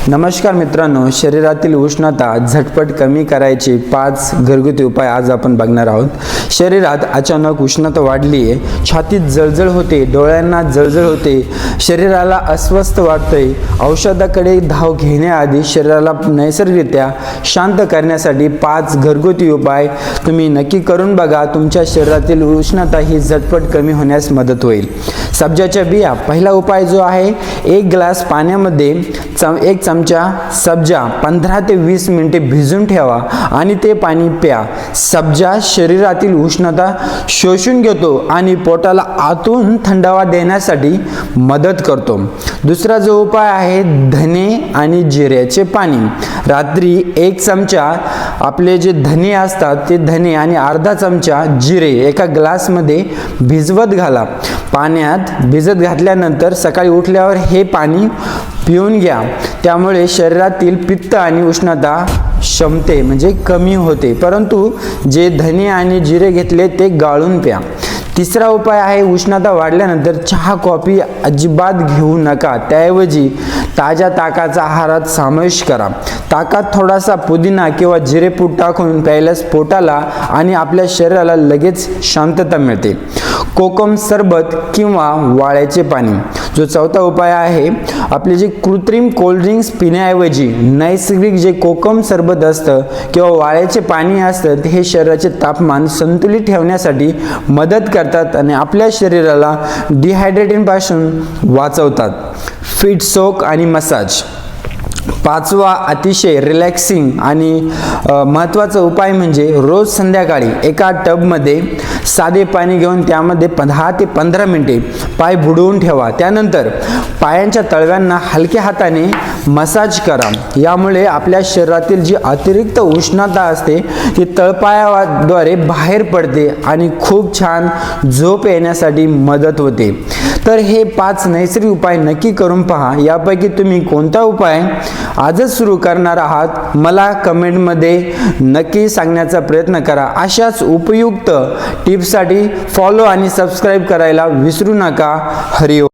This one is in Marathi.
नमस्कार मित्रांनो, शरीरातील उष्णता झटपट कमी करायचे 5 घरगुती उपाय आज आपण बघणार आहोत। शरीरात अचानक उष्णता वाढली आहे, छातीत जळजळ होते, डोळ्यांना जळजळ होते, शरीराला अस्वस्थ वाटतंय। औषधाकडे धाव घेण्याआधी शरीराला नैसर्गिकरित्या शांत करण्यासाठी 5 घरगुती उपाय तुम्ही नक्की करून बघा। तुमच्या शरीरातील उष्णता ही झटपट कमी होण्यास मदत होईल। सब्जाच्या बिया, पहिला उपाय जो आहे, 1 ग्लास पाण्यामध्ये 1 चमचा सब्जा 15 ते 20 मिनिटे भिजून ठेवा आणि ते पाणी प्या। सब्जा शरीरातील उष्णता शोषून घेतो आणि पोटाला आतून थंडावा देण्यासाठी मदत करतो। दुसरा जो उपाय आहे, धने आणि जिऱ्याचे पाणी। रात्री 1 चमचा आपले जे धने असतात ते धने आणि अर्धा चमचा जिरे एका ग्लासमध्ये भिजवत घाला। पाण्यात भिजत घातल्यानंतर सकाळी उठल्यावर हे पाणी पिऊन घ्या। त्यामुळे शरीरातील पित्त आणि उष्णता क्षमते म्हणजे कमी होते, परंतु जे धने आणि जिरे घेतले ते गाळून प्या। तिसरा उपाय आहे, उष्णता वाढल्यानंतर चहा कॉफी अजिबात घेऊ नका, त्याऐवजी ताज्या ताकाचा आहारात समावेश करा। ताकात थोडासा पुदिना किंवा जिरेपूड टाकून प्यायल्यास पोटाला आणि आपल्या शरीराला लगेच शांतता मिळते। कोकम सरबत किंवा वाळ्याचे पाणी। जो चौथा उपाय आहे, आपले जे कृत्रिम कोल्ड्रिंक्स पिण्याऐवजी नैसर्गिक जे कोकम सरबत असतं किंवा वाळ्याचे पाणी असतं, हे शरीराचे तापमान संतुलित ठेवण्यासाठी मदत करतात आणि आपल्या शरीराला डिहायड्रेशन पासून वाचवतात। फीट सोक आणि मसाज। 5वा अतिशय रिलॅक्सिंग आणि महत्त्वाचा उपाय म्हणजे रोज संध्याकाळी एका टबमध्ये साधे पाणी घेऊन त्यामध्ये 10 ते 15 मिनिटे पाय बुडवून ठेवा। त्यानंतर पायांच्या तळव्यांना हलक्या हाताने मसाज करा। यामुळे आपल्या शरीरातील जी अतिरिक्त उष्णता असते ती तळपायाद्वारे बाहेर पडते आणि खूप छान झोप येण्यासाठी मदत होते। तर हे 5 नैसर्गिक उपाय नक्की करून पहा। यापैकी तुम्ही कोणता उपाय आजच सुरू करणार आहात, मला कमेंटमध्ये नक्की सांगण्याचा प्रयत्न करा। अशाच उपयुक्त टिप्ससाठी फॉलो आणि सबस्क्राईब करायला विसरू नका। हरि ओम।